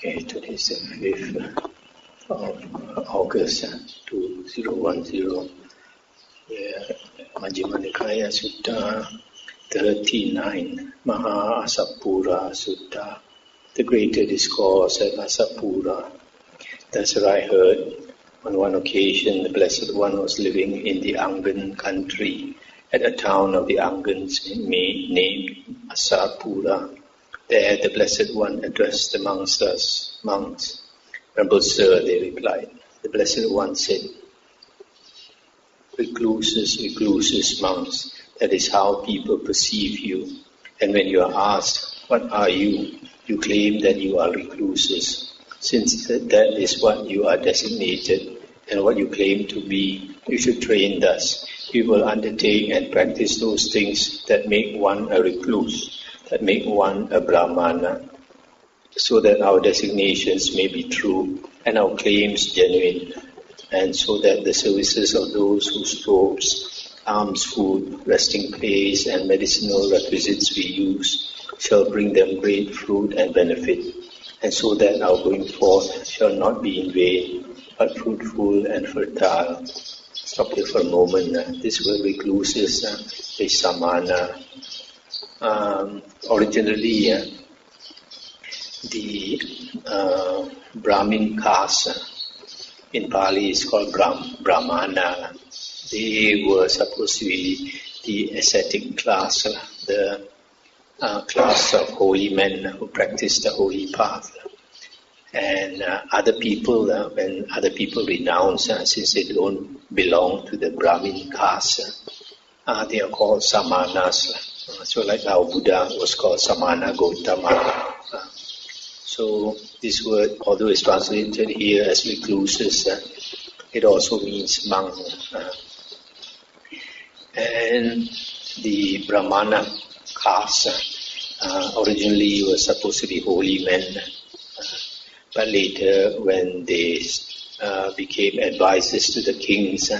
Okay, today is the 5th of August 2010, where Majjhima Nikaya Sutta 39, Maha Assapura Sutta, the greater discourse at Assapura. Thus I heard on one occasion the Blessed One was living in the Angan country at a town of the Angans named Assapura. There the Blessed One addressed the monks thus, "Monks, Venerable Sir," they replied. The Blessed One said, recluses, monks, that is how people perceive you. And when you are asked, what are you? You claim that you are recluses. Since that is what you are designated and what you claim to be, you should train thus. You will undertake and practice those things that make one a recluse, that make one a Brahmana, so that our designations may be true and our claims genuine, and so that the services of those whose robes, alms, food, resting place, and medicinal requisites we use shall bring them great fruit and benefit, and so that our going forth shall not be in vain, but fruitful and fertile. Stop here for a moment. This word recluses is samana. Originally, the Brahmin caste in Pali is called Brahmana. They were supposed to be the ascetic class, the class of holy men who practiced the holy path. And other people, when other people renounce, since they don't belong to the Brahmin caste, they are called samanas. So like our Buddha was called Samana Gautama. So this word, although it's translated here as recluses, it also means monk. And the Brahmana caste originally was supposed to be holy men. But later, when they became advisors to the kings,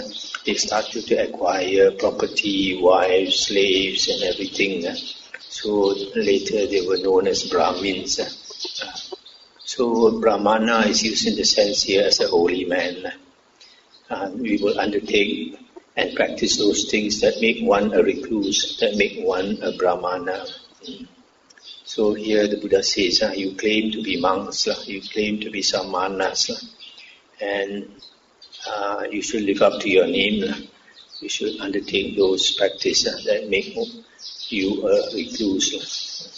they started to acquire property, wives, slaves, and everything. So later they were known as Brahmins. So Brahmana is used in the sense here as a holy man. We will undertake and practice those things that make one a recluse, that make one a Brahmana. So here the Buddha says, you claim to be monks, you claim to be samanas, and you should live up to your name. You should undertake those practices that make you a recluse.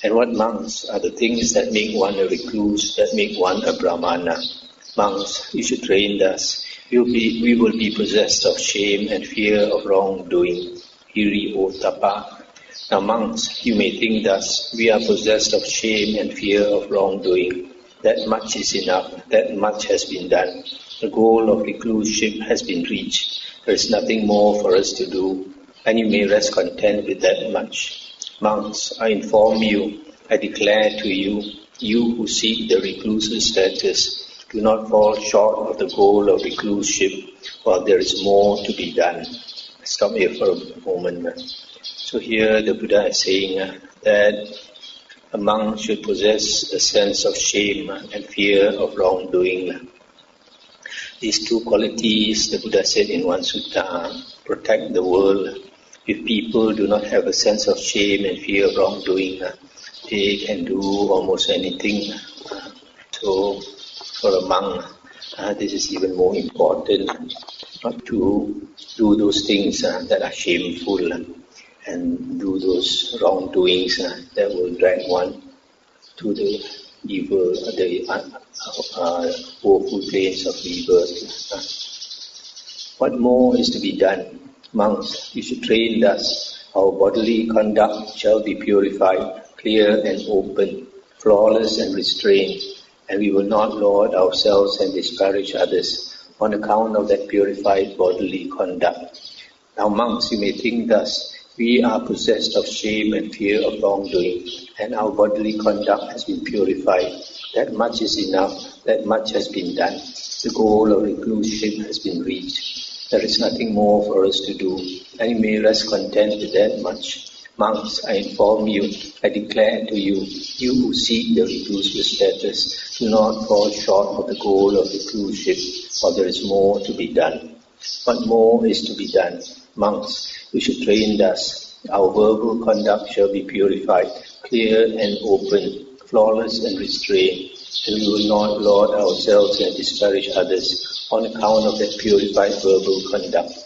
And what monks are the things that make one a recluse, that make one a Brahmana? Monks, you should train thus. We will be possessed of shame and fear of wrongdoing. Hiri otapa. Now monks, you may think thus, we are possessed of shame and fear of wrongdoing. That much is enough, that much has been done. The goal of recluseship has been reached. There is nothing more for us to do, and you may rest content with that much. Monks, I inform you, I declare to you, you who seek the recluse's status, do not fall short of the goal of recluseship, while there is more to be done. Stop here for a moment. So here the Buddha is saying that a monk should possess a sense of shame and fear of wrongdoing. These two qualities, the Buddha said in one sutta, protect the world. If people do not have a sense of shame and fear of wrongdoing, they can do almost anything. So for a monk, this is even more important, not to do those things that are shameful and do those wrongdoings that will drag one to the evil, the woeful plains of rebirth. What more is to be done? Monks, you should train thus. Our bodily conduct shall be purified, clear and open, flawless and restrained, and we will not laud ourselves and disparage others on account of that purified bodily conduct. Now monks, you may think thus, we are possessed of shame and fear of wrongdoing, and our bodily conduct has been purified. That much is enough, that much has been done. The goal of recluseship has been reached. There is nothing more for us to do, and you may rest content with that much. Monks, I inform you, I declare to you, you who seek the reclusive status, do not fall short of the goal of recluseship, for there is more to be done. What more is to be done? Monks, we should train thus. Our verbal conduct shall be purified, clear and open, flawless and restrained, and we will not laud ourselves and disparage others on account of that purified verbal conduct.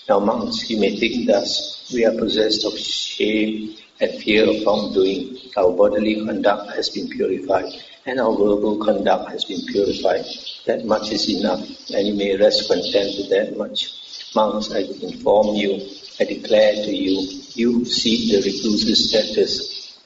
Now monks, you may think thus, we are possessed of shame and fear of wrongdoing. Our bodily conduct has been purified, and our verbal conduct has been purified. That much is enough, and you may rest content with that much. Monks, I inform you, I declare to you, you who seek the reclusive status,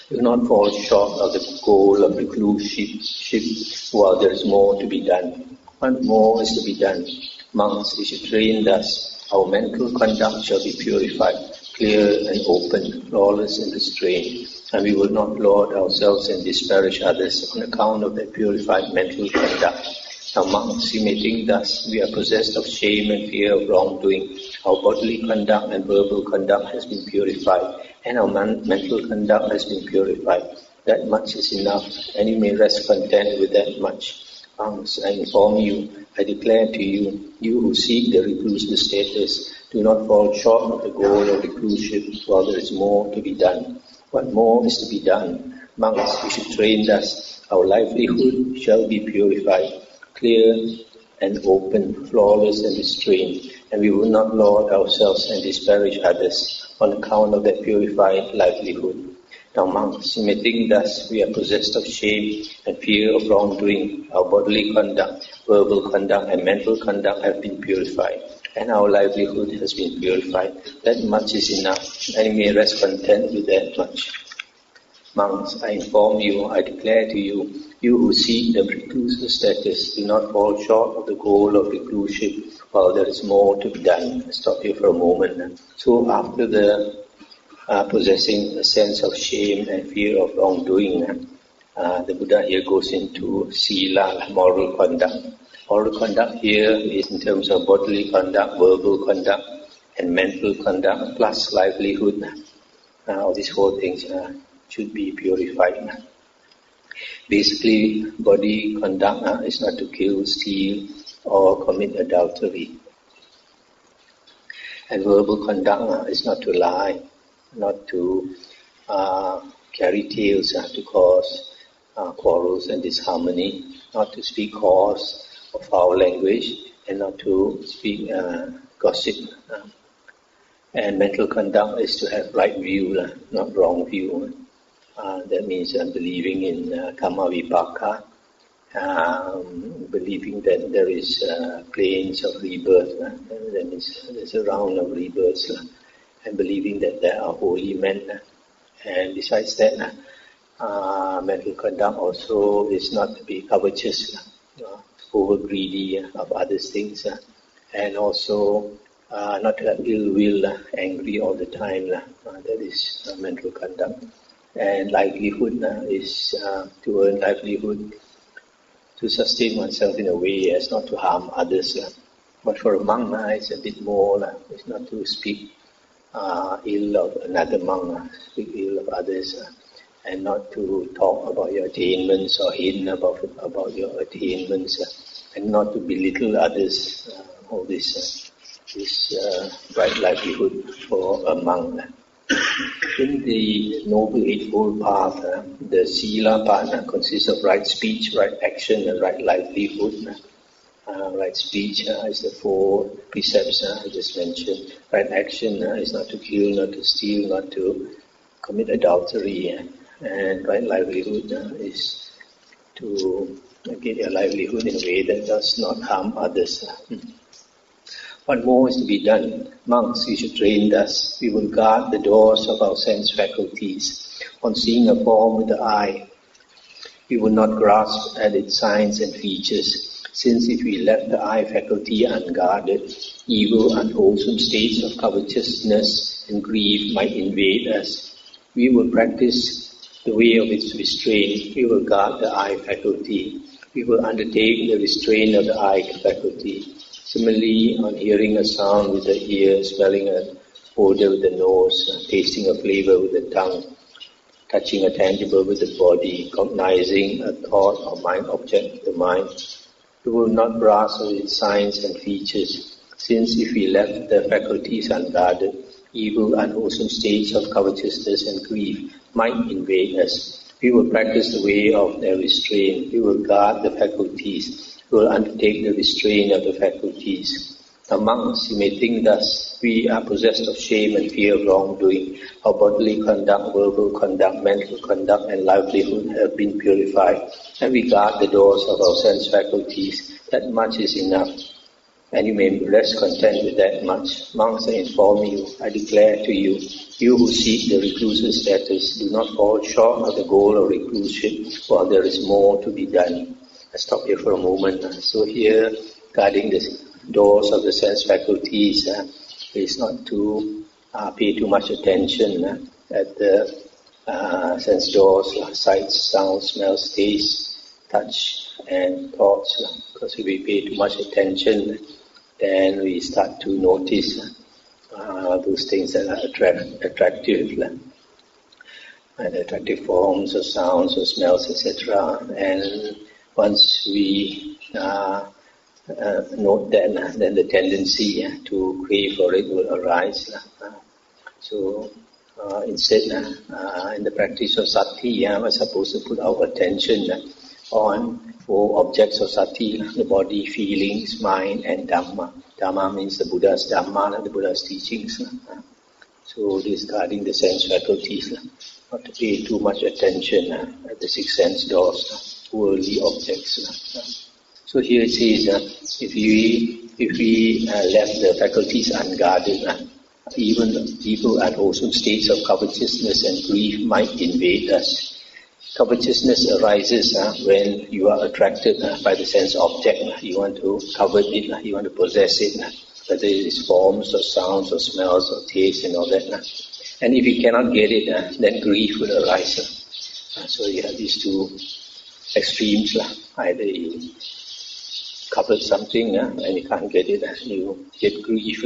do not fall short of the goal of recluseship, while there is more to be done. What more is to be done? Monks, we should train thus. Our mental conduct shall be purified, clear and open, flawless and restrained, and we will not laud ourselves and disparage others on account of that purified mental conduct. Now monks, you may think thus, we are possessed of shame and fear of wrongdoing. Our bodily conduct and verbal conduct has been purified, and our mental conduct has been purified. That much is enough, and you may rest content with that much. Monks, I inform you, I declare to you, you who seek the reclusive status, do not fall short of the goal of recluseship, while there is more to be done. What more is to be done? Monks, we should train thus. Our livelihood shall be purified, clear and open, flawless and restrained, and we will not laud ourselves and disparage others on account of that purified livelihood. Now monks, you may think thus, we are possessed of shame and fear of wrongdoing. Our bodily conduct, verbal conduct and mental conduct have been purified, and our livelihood has been purified. That much is enough, and you may rest content with that much. Monks, I inform you, I declare to you, you who seek the reclusive status, do not fall short of the goal of recluseship, while there is more to be done. I'll stop here for a moment. So after the possessing a sense of shame and fear of wrongdoing, the Buddha here goes into sila, moral conduct. Moral conduct here is in terms of bodily conduct, verbal conduct, and mental conduct, plus livelihood. All these four things should be purified. Basically, body conduct is not to kill, steal, or commit adultery. And verbal conduct is not to lie, not to carry tales to cause quarrels and disharmony, not to speak coarse or foul language, and not to speak gossip. And mental conduct is to have right view, not wrong view. That means believing in karma vipaka, believing that there is planes of rebirth, that means there's a round of rebirths, and believing that there are holy men. And besides that, mental conduct also is not to be covetous, over greedy of others' things, and also not to have ill will, angry all the time. That is mental conduct. And livelihood is to earn livelihood, to sustain oneself in a way as not to harm others. But for a monk, it's a bit more. It's not to speak ill of another monk, speak ill of others, and not to talk about your attainments or hidden about your attainments, and not to belittle others. All this is right livelihood for a monk. In the Noble Eightfold Path, the Sila part consists of right speech, right action, and right livelihood. Right speech is the four precepts I just mentioned. Right action is not to kill, not to steal, not to commit adultery. And right livelihood is to get your livelihood in a way that does not harm others. What more is to be done? Monks, we should train thus. We will guard the doors of our sense faculties. On seeing a form with the eye, we will not grasp at its signs and features, since if we left the eye faculty unguarded, evil, unwholesome states of covetousness and grief might invade us. We will practice the way of its restraint. We will guard the eye faculty. We will undertake the restraint of the eye faculty. Similarly, on hearing a sound with the ear, smelling a odor with the nose, tasting a flavor with the tongue, touching a tangible with the body, cognizing a thought or mind object with the mind. We will not grasp its signs and features, since if we left the faculties unguarded, evil, unwholesome states of covetousness and grief might invade us. We will practice the way of the restraint. We will guard the faculties. We will undertake the restraint of the faculties. Monks, you may think thus: we are possessed of shame and fear of wrongdoing. Our bodily conduct, verbal conduct, mental conduct, and livelihood have been purified, and we guard the doors of our sense faculties. That much is enough, and you may rest content with that much. Monks, I inform you, I declare to you, you who seek the recluse's status, do not fall short of the goal of recluseship, for there is more to be done. I stop here for a moment. So here, guarding the doors of the sense faculties is not to pay too much attention at the sense doors, sights, sounds, smells, tastes, touch, and thoughts. Because if we pay too much attention, then we start to notice those things that are attractive, and attractive forms or sounds or smells, etc. And once we note that, then the tendency to crave for it will arise. So instead, in the practice of sati, we're supposed to put our attention on 4 objects of sati: the body, feelings, mind, and Dhamma. Dhamma means the Buddha's Dhamma, the Buddha's teachings. So this guarding the sense faculties, not to pay too much attention at the 6 sense doors, worldly objects. So here it says, if we left the faculties unguarded, even evil and wholesome states of covetousness and grief might invade us. Covetousness arises when you are attracted by the sense object. You want to covet it, you want to possess it, whether it is forms or sounds or smells or taste and all that. And if you cannot get it, then grief will arise. So you have these 2 extremes. Either you covet something and you can't get it, you get grief.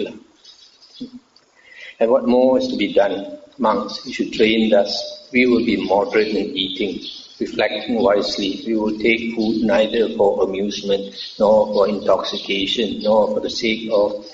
And what more is to be done? Monks, you should train thus. We will be moderate in eating, reflecting wisely. We will take food neither for amusement, nor for intoxication, nor for the sake of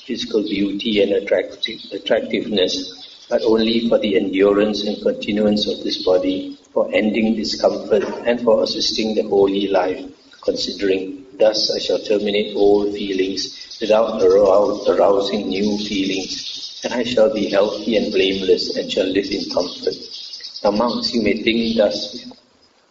physical beauty and attractiveness, but only for the endurance and continuance of this body, for ending discomfort, and for assisting the holy life. Considering, thus I shall terminate old feelings without arousing new feelings, and I shall be healthy and blameless, and shall live in comfort. Now monks, you may think thus: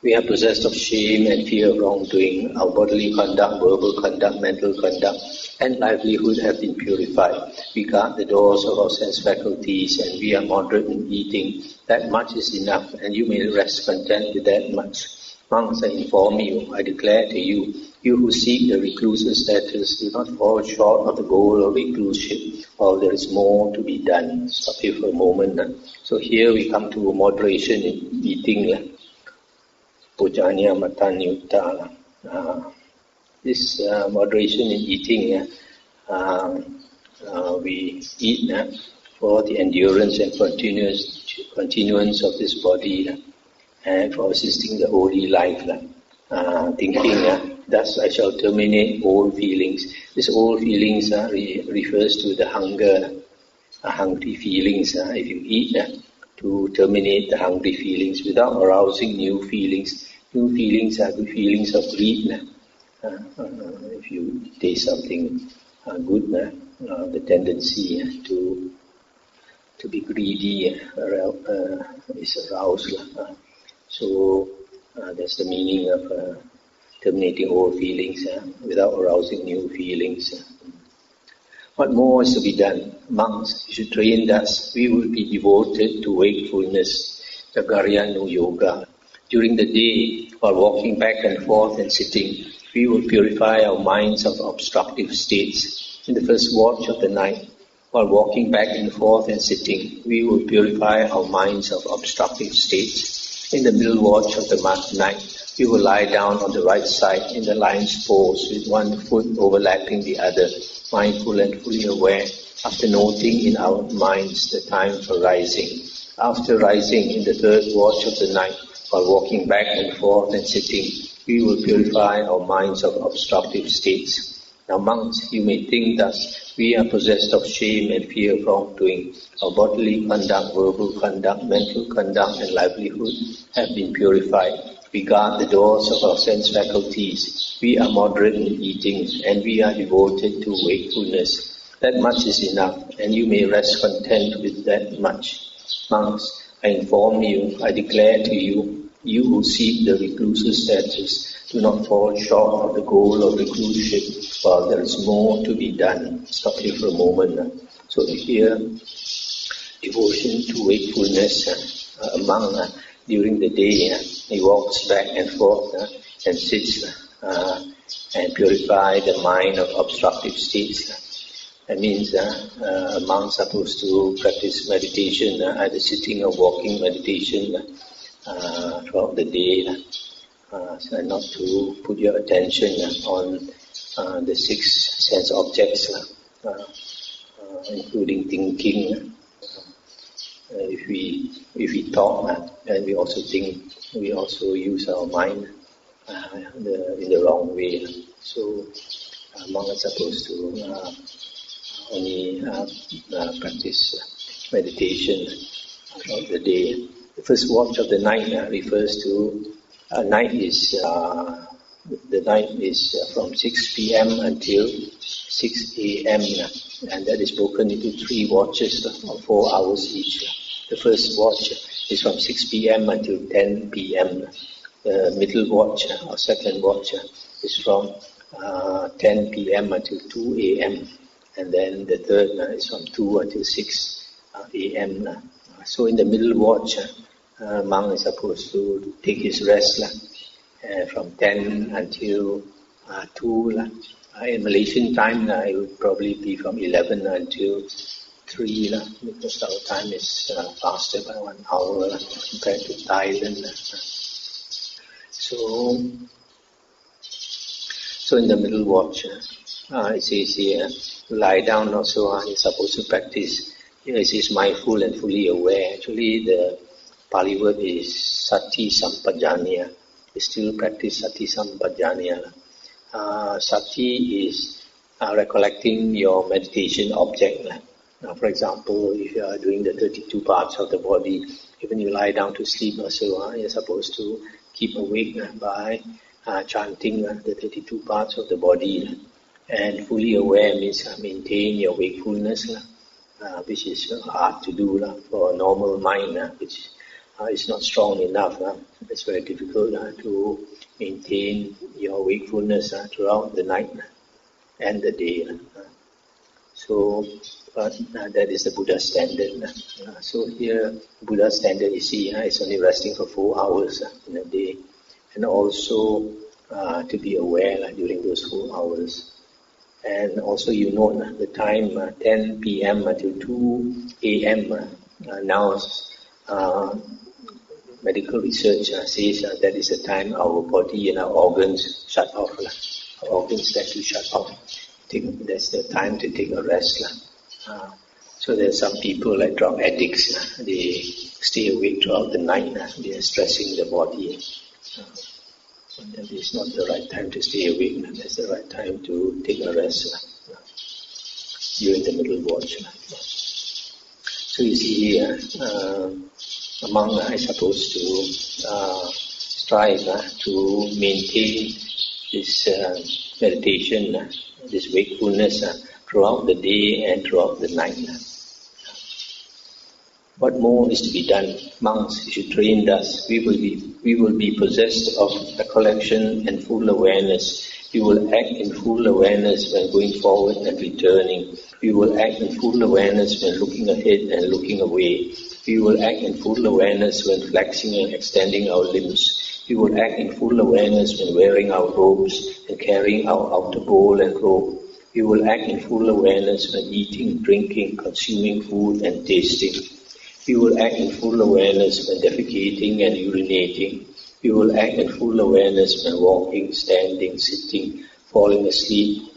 we are possessed of shame and fear of wrongdoing. Our bodily conduct, verbal conduct, mental conduct, and livelihood have been purified. We guard the doors of our sense faculties, and we are moderate in eating. That much is enough, and you may rest content with that much. Monks, I inform you, I declare to you, you who seek the recluse's status, do not fall short of the goal of recluseship, while there is more to be done. Stop here for a moment. So here we come to moderation in eating. Pujanya Matanyutta. This moderation in eating, we eat for the endurance and continuance of this body, and for assisting the holy life. Thinking, thus I shall terminate old feelings. This old feelings refers to the hungry feelings. If you eat to terminate the hungry feelings without arousing new feelings. New feelings are the feelings of greed. If you taste something good, the tendency to be greedy is aroused. So that's the meaning of terminating old feelings without arousing new feelings. What more is to be done? Monks, you should train thus. We will be devoted to wakefulness, Jagaryanu Yoga. During the day, while walking back and forth and sitting, we will purify our minds of obstructive states. In the first watch of the night, while walking back and forth and sitting, we will purify our minds of obstructive states. In the middle watch of the night, we will lie down on the right side in the lion's pose with one foot overlapping the other, mindful and fully aware After noting in our minds the time for rising, after rising in the third watch of the night, while walking back and forth and sitting, we will purify our minds of obstructive states. Now monks, you may think thus, we are possessed of shame and fear of wrongdoing. Our bodily conduct, verbal conduct, mental conduct and livelihood have been purified. We guard the doors of our sense faculties. We are moderate in eating and we are devoted to wakefulness. That much is enough, and you may rest content with that much. Monks, I inform you, I declare to you, you who seek the recluse's status, do not fall short of the goal of recluseship, while there is more to be done. Stop here for a moment. So here, devotion to wakefulness, a monk during the day, he walks back and forth and sits and purify the mind of obstructive states. That means a monk is supposed to practice meditation, either sitting or walking meditation throughout the day, so not to put your attention on the 6 sense objects, including thinking. If we talk, then we also think, we also use our mind in the wrong way. So monk is supposed to only practice meditation throughout the day. The first watch of the night refers to night is the night is from 6 p.m. until 6 a.m. and that is broken into 3 watches of 4 hours each. The first watch is from 6 p.m. until 10 p.m. The middle watch or second watch is from 10 p.m. until 2 a.m. and then the third is from 2 until 6 a.m. So in the middle watch, monk is supposed to take his rest from 10 until 2. In Malaysian time, it would probably be from 11 until 3, because our time is faster by 1 hour compared to Thailand. So in the middle watch, it says here, lie down also, you're supposed to practice. Here it says mindful and fully aware. Actually, the Pali word is sati sampajanya. We still practice sati sampajanya. Sati is recollecting your meditation object. Now, for example, if you are doing the 32 parts of the body, even you lie down to sleep also, you're supposed to keep awake by chanting the 32 parts of the body. And fully aware means maintain your wakefulness, which is hard to do for a normal mind, which is not strong enough. It's very difficult to maintain your wakefulness throughout the night and the day. But that is the Buddha standard. So here, Buddha standard, you see, is only resting for 4 hours in a day. And also to be aware during those 4 hours. And also you note the time 10 p.m. until 2 a.m. Now medical research says that is the time our body and our organs shut off. Our organs tend to shut off. That's the time to take a rest. So there are some people like drug addicts, they stay awake throughout the night, they are stressing the body. That is not the right time to stay awake, that's the right time to take a rest during the middle watch. So you see here, a monk is supposed to strive to maintain this meditation, this wakefulness throughout the day and throughout the night. What more is to be done? Monks should train thus. We will be possessed of recollection and full awareness. We will act in full awareness when going forward and returning. We will act in full awareness when looking ahead and looking away. We will act in full awareness when flexing and extending our limbs. We will act in full awareness when wearing our robes and carrying our outer bowl and robe. We will act in full awareness when eating, drinking, consuming food and tasting. We will act in full awareness when defecating and urinating. We will act in full awareness when walking, standing, sitting, falling asleep,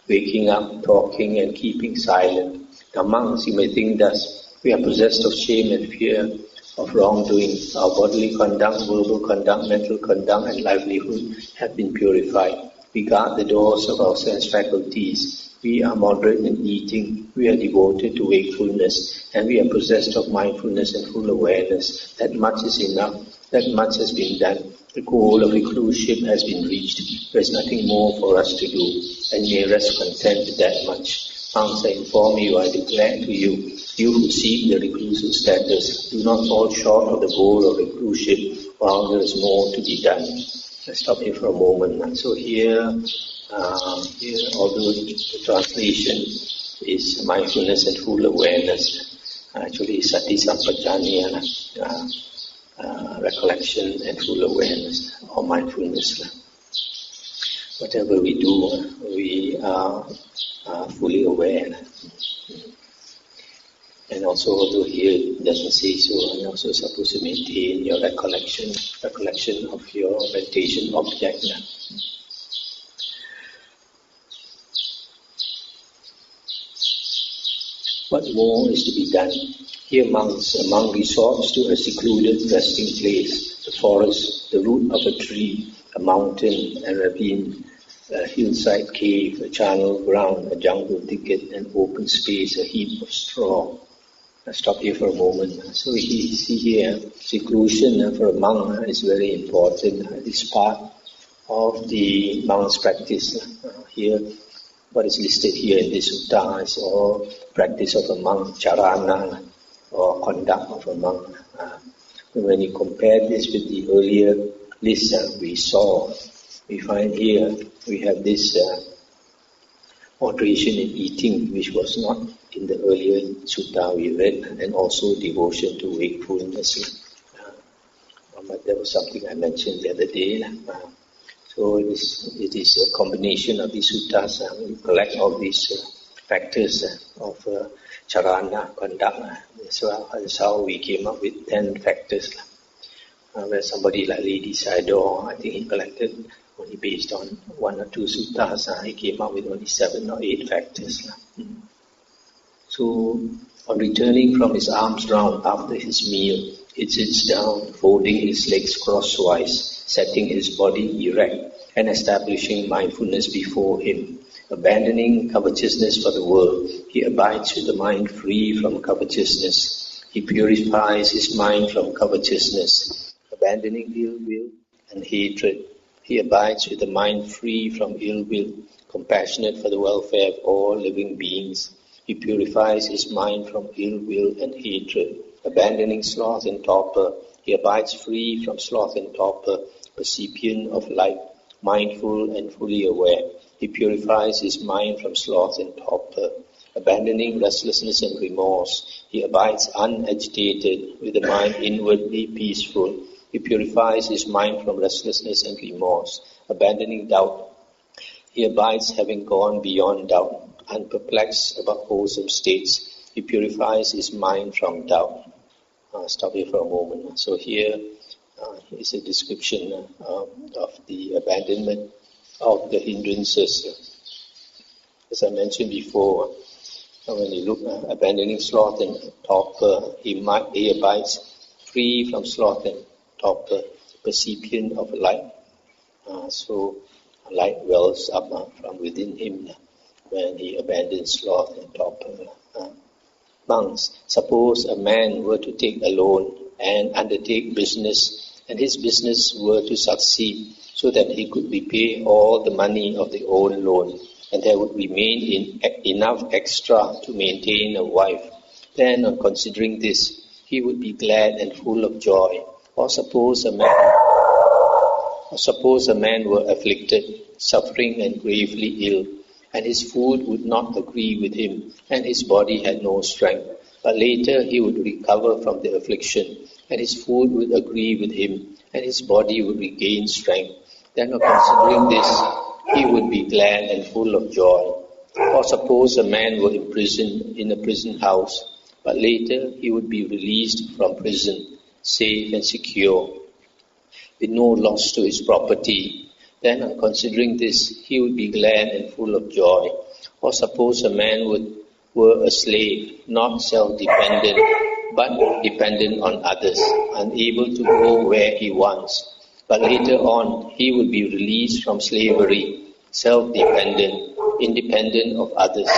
waking up, talking and keeping silent. Now monks, you may think that we are possessed of shame and fear of wrongdoing. Our bodily conduct, verbal conduct, mental conduct and livelihood have been purified. We guard the doors of our sense faculties. We are moderate in eating. We are devoted to wakefulness. And we are possessed of mindfulness and full awareness. That much is enough. That much has been done. The goal of recluseship has been reached. There is nothing more for us to do. And you may rest content with that much. Monks, I inform you, I declare to you, you who seek the reclusive status, do not fall short of the goal of recluseship, while there is more to be done. Let's stop here for a moment. So here, although the translation is mindfulness and full awareness, actually sati sampajanya, recollection and full awareness or mindfulness. Whatever we do, we are fully aware. And also, although here it doesn't say so, you're also supposed to maintain your recollection of your meditation object. What more is to be done? Here monks, a monk resorts to a secluded resting place, the forest, the root of a tree, a mountain, a ravine, a hillside cave, a charnel ground, a jungle thicket, an open space, a heap of straw. I'll stop here for a moment. So we see here, seclusion for a monk is very important. It's part of the monk's practice. Here, what is listed here in this sutta is all practice of a monk, charana, or conduct of a monk. When you compare this with the earlier list we saw, we find here we have this moderation in eating, which was not in the earlier sutta we read, and also devotion to wakefulness. But there was something I mentioned the other day. So it is a combination of these suttas. We collect all these factors of charana, conduct. So that's how we came up with 10 factors. Where somebody like Lady Sayadaw, I think he collected only based on 1 or 2 suttas, he came up with only 7 or 8 factors. So, on returning from his alms round after his meal, he sits down, folding his legs crosswise, setting his body erect, and establishing mindfulness before him. Abandoning covetousness for the world, he abides with the mind free from covetousness. He purifies his mind from covetousness. Abandoning ill will and hatred, he abides with the mind free from ill will, compassionate for the welfare of all living beings. He purifies his mind from ill will and hatred. Abandoning sloth and torpor, he abides free from sloth and torpor, percipient of light, mindful and fully aware. He purifies his mind from sloth and torpor. Abandoning restlessness and remorse, he abides unagitated, with the mind inwardly peaceful. He purifies his mind from restlessness and remorse. Abandoning doubt, he abides having gone beyond doubt. Unperplexed about wholesome states, he purifies his mind from doubt. Stop here for a moment. So here is a description of the abandonment of the hindrances. As I mentioned before, when you look at abandoning sloth and torpor, he abides free from sloth and torpor, percipient of light. So light wells up from within him when he abandons sloth and torpor. Monks, suppose a man were to take a loan and undertake business, and his business were to succeed so that he could repay all the money of the old loan, and there would remain enough extra to maintain a wife. Then, on considering this, he would be glad and full of joy. Or suppose a man were afflicted, suffering and gravely ill, and his food would not agree with him, and his body had no strength. But later he would recover from the affliction, and his food would agree with him, and his body would regain strength. Then, on considering this, he would be glad and full of joy. Or suppose a man were imprisoned in a prison house, but later he would be released from prison, safe and secure, with no loss to his property. Then, on considering this, he would be glad and full of joy. Or suppose a man were a slave, not self-dependent, but dependent on others, unable to go where he wants. But later on, he would be released from slavery, self-dependent, independent of others,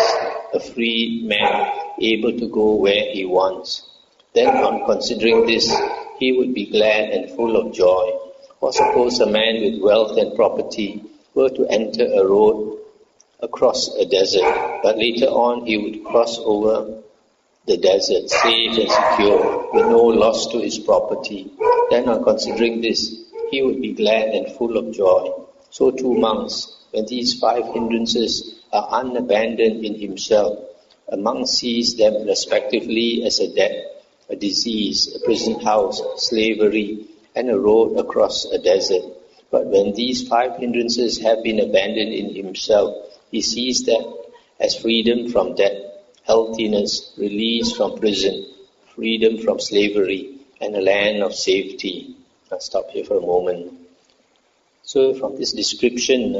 a free man, able to go where he wants. Then, on considering this, he would be glad and full of joy. Or suppose a man with wealth and property were to enter a road across a desert, but later on he would cross over the desert, safe and secure, with no loss to his property. Then, on considering this, he would be glad and full of joy. So too monks, when these 5 hindrances are unabandoned in himself, a monk sees them respectively as a death, a disease, a prison house, slavery, and a road across a desert. But when these 5 hindrances have been abandoned in himself, he sees them as freedom from death, healthiness, release from prison, freedom from slavery, and a land of safety. I'll stop here for a moment. So from this description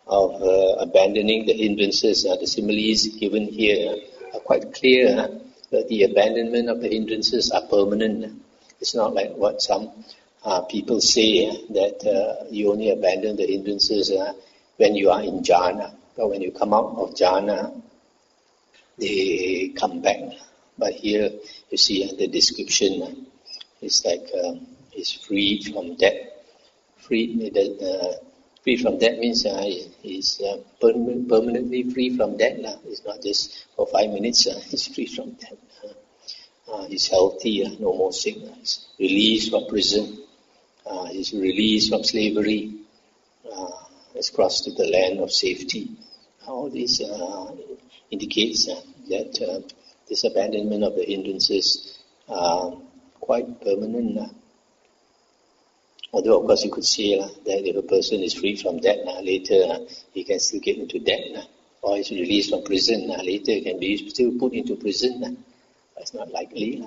of abandoning the hindrances, the similes given here are quite clear that the abandonment of the hindrances are permanent. It's not like what some people say, that you only abandon the hindrances when you are in jhana. But when you come out of jhana, they come back. But here you see the description is like is freed from death. Free from death means he's permanently free from death. It's not just for 5 minutes. He's free from death. He's healthy, no more sickness. Released from prison. He's released from slavery. Has crossed to the land of safety. All this indicates that this abandonment of the hindrances are quite permanent. Although, of course, you could say that if a person is free from death, later he can still get into debt. Or he's released from prison, later he can be still put into prison. That's not likely.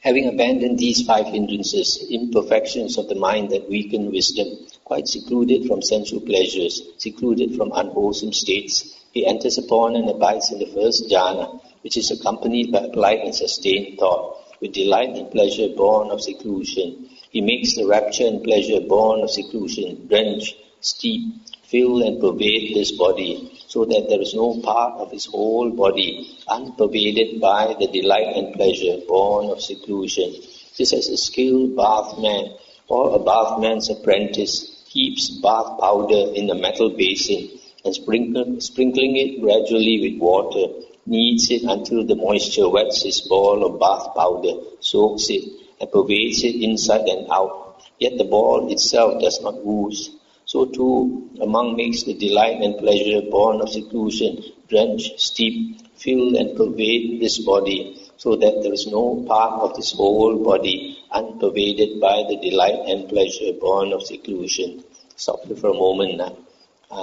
Having abandoned these 5 hindrances, imperfections of the mind that weaken wisdom, quite secluded from sensual pleasures, secluded from unwholesome states, he enters upon and abides in the first jhana, which is accompanied by applied and sustained thought, with delight and pleasure born of seclusion. He makes the rapture and pleasure born of seclusion drench, steep, fill and pervade his body, so that there is no part of his whole body unpervaded by the delight and pleasure born of seclusion. Just as a skilled bathman or a bathman's apprentice keeps bath powder in a metal basin and sprinkling it gradually with water, kneads it until the moisture wets his ball of bath powder, soaks it, and pervades it inside and out, yet the ball itself does not ooze. So too, a monk makes the delight and pleasure born of seclusion drench, steep, fill and pervade his body, so that there is no part of his whole body unpervaded by the delight and pleasure born of seclusion. Stop here for a moment.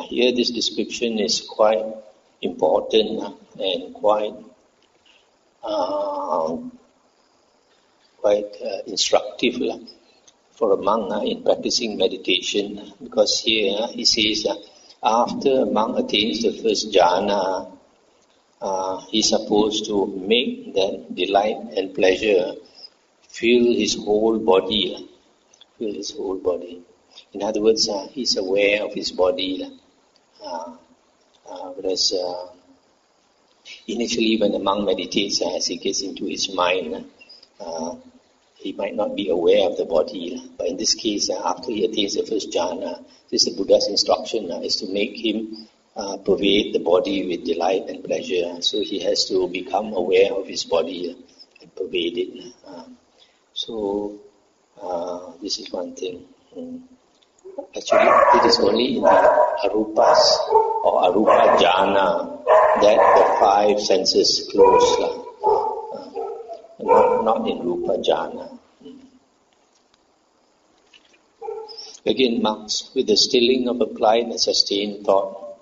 Here this description is quite important and quite instructive for a monk in practicing meditation, because here he says after a monk attains the first jhana, he's supposed to make that delight and pleasure fill his whole body. Fill his whole body. In other words, he's aware of his body. Whereas initially when the monk meditates, as he gets into his mind, he might not be aware of the body. But in this case, after he attains the first jhana, this is the Buddha's instruction, is to make him pervade the body with delight and pleasure. So he has to become aware of his body and pervade it. So this is one thing. Actually, it is only in the arupas or arupa jhana that the 5 senses close. Not in rupa jhana. Again, monks, with the stilling of applied and sustained thought,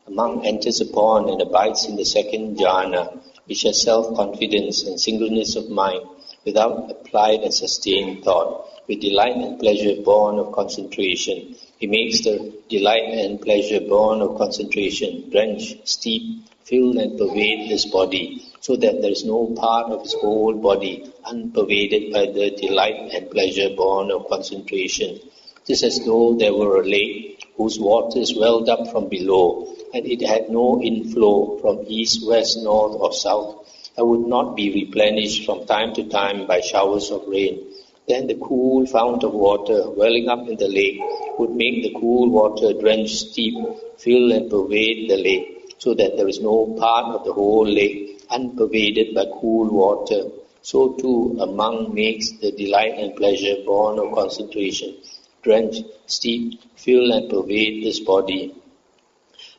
a monk enters upon and abides in the second jhana, which has self-confidence and singleness of mind, without applied and sustained thought, with delight and pleasure born of concentration. He makes the delight and pleasure born of concentration drench, steep, fill and pervade this body, so that there is no part of his whole body unpervaded by the delight and pleasure born of concentration. Just as though there were a lake whose waters welled up from below, and it had no inflow from east, west, north, or south, and would not be replenished from time to time by showers of rain. Then the cool fount of water welling up in the lake would make the cool water drenched steep, fill and pervade the lake, so that there is no part of the whole lake unpervaded by cool water. So too a monk makes the delight and pleasure born of concentration drench, steep, fill and pervade this body,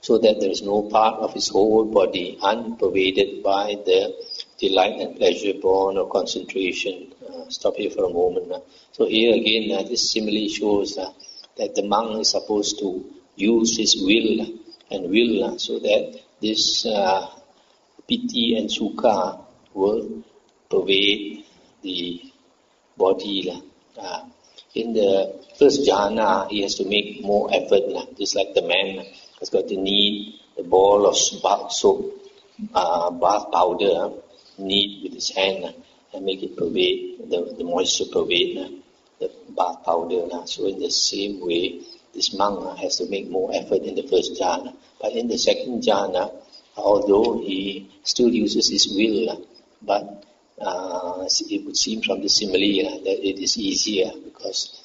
so that there is no part of his whole body unpervaded by the delight and pleasure born of concentration. Stop here for a moment. So here again, this simile shows that the monk is supposed to use his will so that this piti and sukha will pervade the body. In the first jhana, he has to make more effort, just like the man has got to knead the ball of soap, bath powder, knead with his hand and make it pervade, the moisture pervade the bath powder. So in the same way, this monk has to make more effort in the first jhana. But in the second jhana, although he still uses his will, but it would seem from the simile that it is easier, because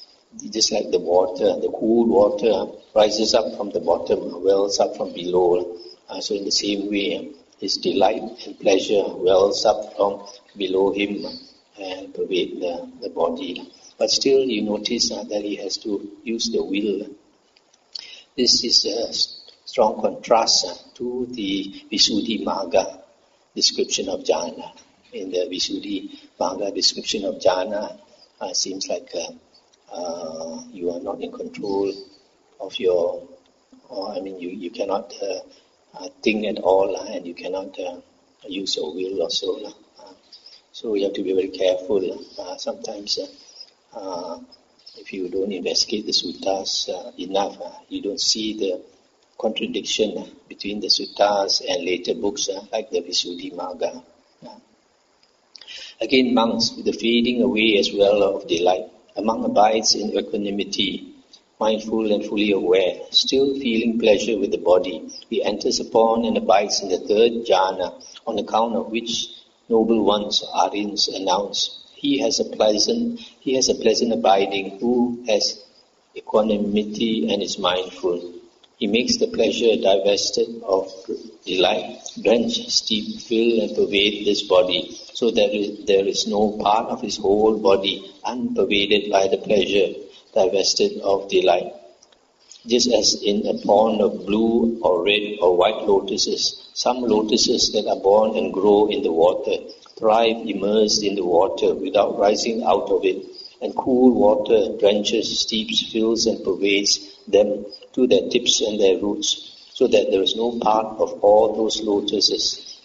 just like the water, the cool water rises up from the bottom, wells up from below. So in the same way, his delight and pleasure wells up from below him and pervade the body. But still you notice that he has to use the will. This is a strong contrast to the Visuddhimagga description of jhana. In the Visuddhimagga description of jhana, seems like you are not in control of your, you cannot think at all, and you cannot use your will or so. So you have to be very careful. Sometimes if you don't investigate the suttas enough, you don't see the contradiction between the suttas and later books like the Visuddhimagga. Again, monks, with the fading away as well of delight, a monk abides in equanimity, mindful and fully aware, still feeling pleasure with the body. He enters upon and abides in the third jhana, on account of which noble ones, Aryans, announce, he has a pleasant abiding who has equanimity and is mindful. He makes the pleasure divested of delight, drench, steep, fill and pervade this body, so that there is no part of his whole body unpervaded by the pleasure, divested of delight. Just as in a pond of blue or red or white lotuses, some lotuses that are born and grow in the water thrive immersed in the water without rising out of it, and cool water drenches, steeps, fills and pervades them to their tips and their roots, so that there is no part of all those lotuses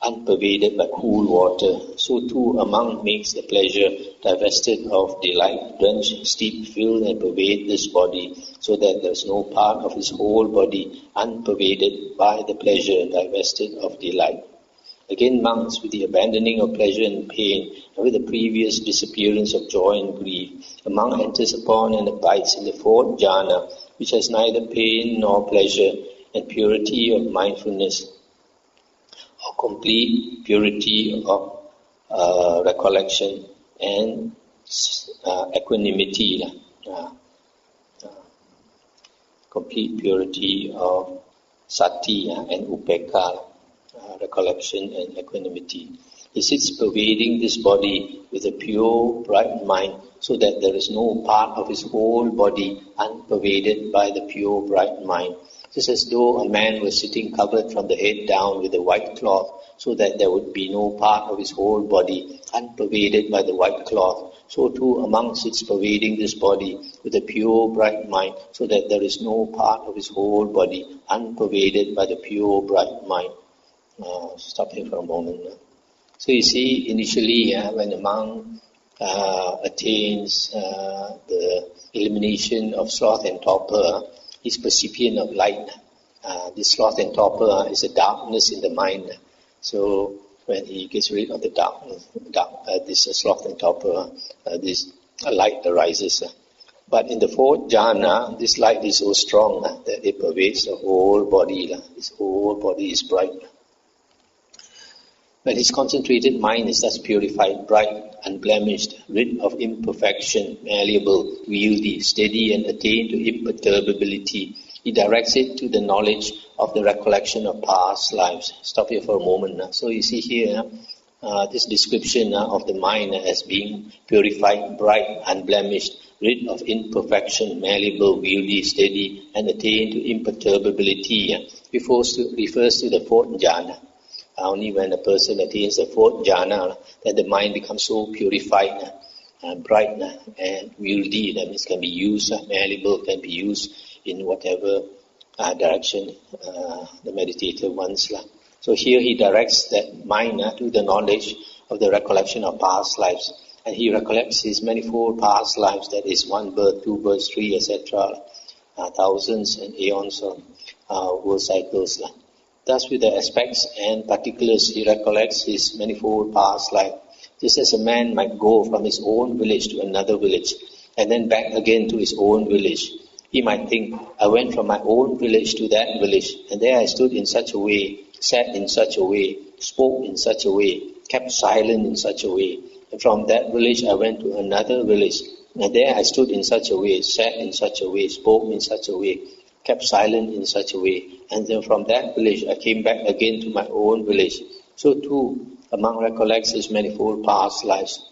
unpervaded by cool water. So too a monk makes the pleasure divested of delight, drench, steep, fill and pervade this body, so that there is no part of his whole body unpervaded by the pleasure divested of delight. Again, monks, with the abandoning of pleasure and pain, and with the previous disappearance of joy and grief, a monk enters upon and abides in the fourth jhana, which has neither pain nor pleasure, and purity of mindfulness, or complete purity of recollection and equanimity, complete purity of sati and upekkha, recollection and equanimity. He sits pervading this body with a pure, bright mind, so that there is no part of his whole body unpervaded by the pure, bright mind. Just as though a man was sitting covered from the head down with a white cloth, so that there would be no part of his whole body unpervaded by the white cloth. So too a monk sits pervading this body with a pure, bright mind, so that there is no part of his whole body unpervaded by the pure, bright mind. Stop here for a moment. So you see, initially when a monk attains the elimination of sloth and torpor, he's percipient of light. This sloth and torpor is a darkness in the mind. So when he gets rid of the this sloth and torpor, this light arises. But in the fourth jhana, this light is so strong that it pervades the whole body. His whole body is bright. When his concentrated mind is thus purified, bright, unblemished, rid of imperfection, malleable, wieldy, steady, and attained to imperturbability, he directs it to the knowledge of the recollection of past lives. Stop here for a moment. So you see here, this description of the mind as being purified, bright, unblemished, rid of imperfection, malleable, wieldy, steady, and attained to imperturbability, refers to the fourth jhana. Only when a person attains the fourth jhana, that the mind becomes so purified, bright, and wieldy. That means can be used, malleable, can be used in whatever direction the meditator wants. So here he directs that mind to the knowledge of the recollection of past lives. And he recollects his manifold past lives, that is 1 birth, 2 births, 3, etc., thousands and aeons of world cycles. Thus, with the aspects and particulars, he recollects his manifold past life. Just as a man might go from his own village to another village, and then back again to his own village. He might think, I went from my own village to that village, and there I stood in such a way, sat in such a way, spoke in such a way, kept silent in such a way. And from that village I went to another village, and there I stood in such a way, sat in such a way, spoke in such a way, kept silent in such a way. And then from that village I came back again to my own village. So too, among recollects his manifold past lives.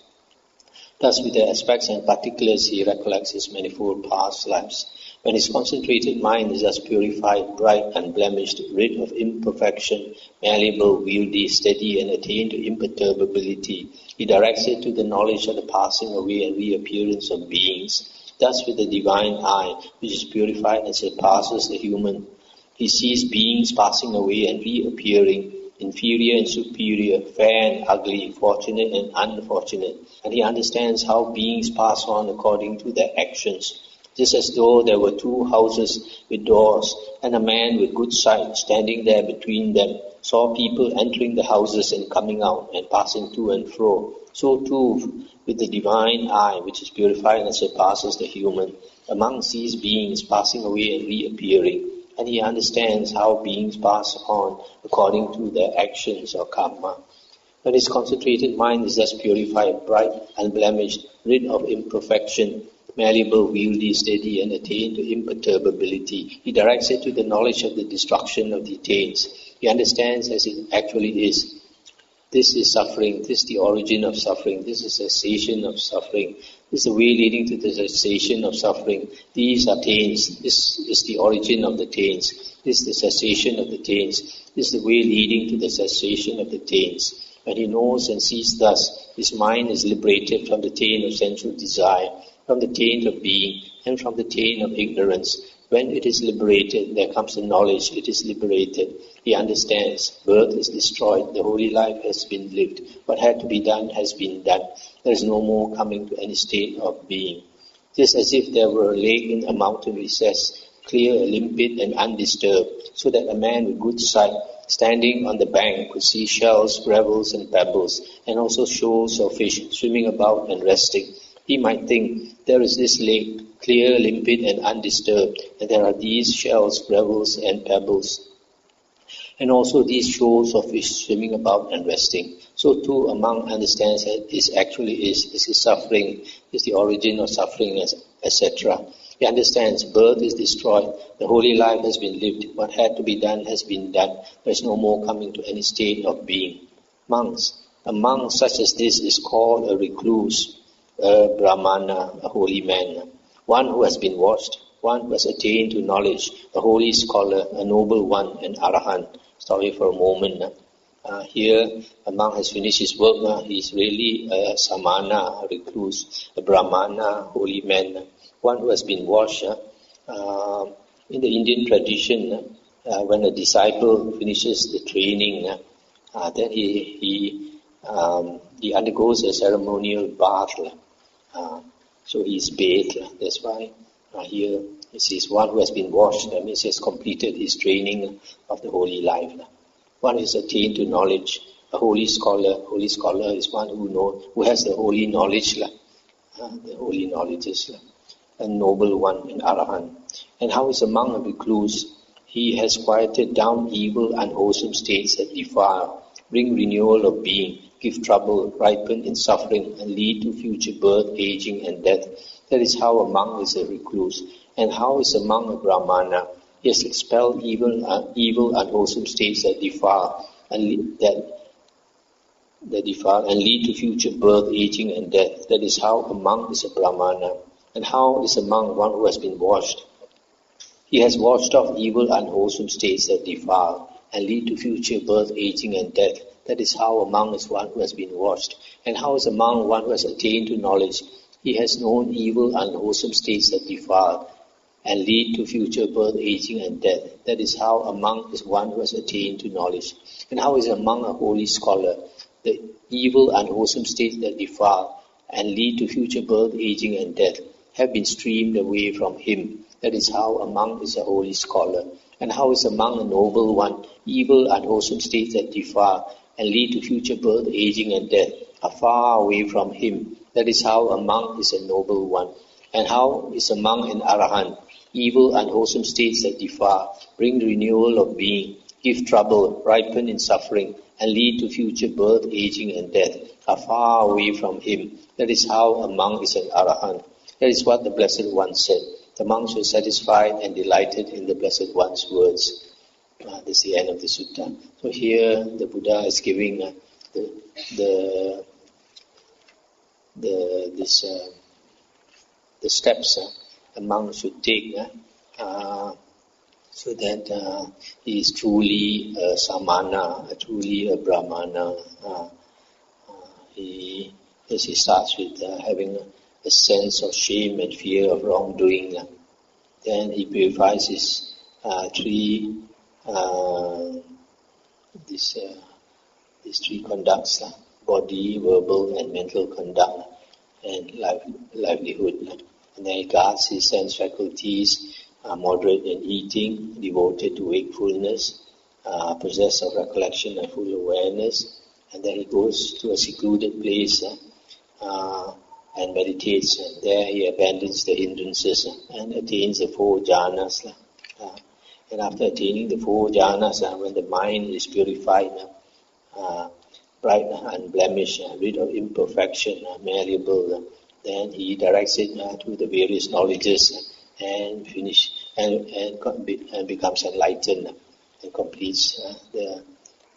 Thus with the aspects and particulars he recollects his manifold past lives. When his concentrated mind is thus purified, bright, unblemished, rid of imperfection, malleable, wieldy, steady, and attained to imperturbability, he directs it to the knowledge of the passing away and reappearance of beings. Thus with the divine eye, which is purified and surpasses the human, he sees beings passing away and reappearing, inferior and superior, fair and ugly, fortunate and unfortunate, and he understands how beings pass on according to their actions. Just as though there were 2 houses with doors, and a man with good sight standing there between them saw people entering the houses and coming out and passing to and fro. So too, with the divine eye, which is purified and surpasses the human, amongst these beings passing away and reappearing, and he understands how beings pass on according to their actions or karma. When his concentrated mind is thus purified, bright, unblemished, rid of imperfection, malleable, wieldy, steady, and attained to imperturbability, he directs it to the knowledge of the destruction of the attains. He understands as it actually is. This is suffering, this is the origin of suffering, this is cessation of suffering, this is the way leading to the cessation of suffering. These are taints, this is the origin of the taints, this is the cessation of the taints, this is the way leading to the cessation of the taints. When he knows and sees thus, his mind is liberated from the taint of sensual desire, from the taint of being, and from the taint of ignorance. When it is liberated, there comes the knowledge it is liberated. He understands, birth is destroyed, the holy life has been lived. What had to be done has been done. There is no more coming to any state of being. Just as if there were a lake in a mountain recess, clear, limpid, and undisturbed, so that a man with good sight, standing on the bank, could see shells, gravels, and pebbles, and also shoals of fish swimming about and resting. He might think, there is this lake, clear, limpid, and undisturbed, and there are these shells, gravels, and pebbles, and also these shoals of fish swimming about and resting. So too, among understands that this actually is suffering, is the origin of suffering, etc. He understands birth is destroyed, the holy life has been lived, what had to be done has been done, there is no more coming to any state of being. Monks, a monk such as this is called a recluse, a brahmana, a holy man, one who has been washed, one who has attained to knowledge, a holy scholar, a noble one, an arahant. Stop here for a moment. Here, a monk has finished his work. He is really a samana, a recluse, a brahmana, holy man, one who has been washed. In the Indian tradition, when a disciple finishes the training, then he undergoes a ceremonial bath. So he is bathed. That's why here It says one who has been washed, that means he has completed his training of the holy life. One is attained to knowledge. A holy scholar is one who has the holy knowledge, the holy knowledges, a noble one, an arahant. And how is a monk a recluse? He has quieted down evil, unwholesome states that defile, bring renewal of being, give trouble, ripen in suffering, and lead to future birth, aging, and death. That is how a monk is a recluse. And how is a monk a brahmana? He has expelled evil, unwholesome states that defile, and lead to future birth, aging, and death. That is how a monk is a brahmana. And how is a monk one who has been washed? He has washed off evil, unwholesome states that defile, and lead to future birth, aging, and death. That is how a monk is one who has been washed. And how is a monk one who has attained to knowledge? He has known evil, unwholesome states that defile, and lead to future birth, aging, and death. That is how a monk is one who has attained to knowledge. And how is a monk a holy scholar? The evil, unwholesome states that defile and lead to future birth, aging, and death have been streamed away from him. That is how a monk is a holy scholar. And how is a monk a noble one? Evil, unwholesome states that defile and lead to future birth, aging, and death are far away from him. That is how a monk is a noble one. And how is a monk an arahant? Evil, unwholesome states that defile, bring renewal of being, give trouble, ripen in suffering, and lead to future birth, aging, and death are far away from him. That is how a monk is an arahant. That is what the Blessed One said. The monks were satisfied and delighted in the Blessed One's words. This is the end of the sutta. So here the Buddha is giving the steps a monk should take so that he is truly a samana, truly a brahmana. He starts with having a sense of shame and fear of wrongdoing. Then he purifies his these three conducts: body, verbal, and mental conduct, and livelihood. And then he guards his sense faculties, moderate in eating, devoted to wakefulness, possessed of recollection and full awareness. And then he goes to a secluded place and meditates. And there he abandons the hindrances and attains the 4 jhanas. And after attaining the 4 jhanas, when the mind is purified, bright, unblemished, rid of imperfection, malleable, then he directs it to the various knowledges and becomes enlightened and completes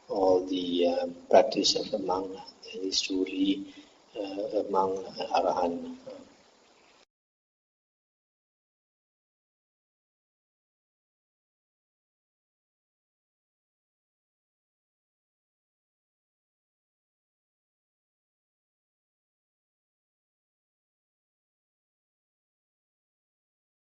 all the practice of a monk. And is truly a monk, an arahant.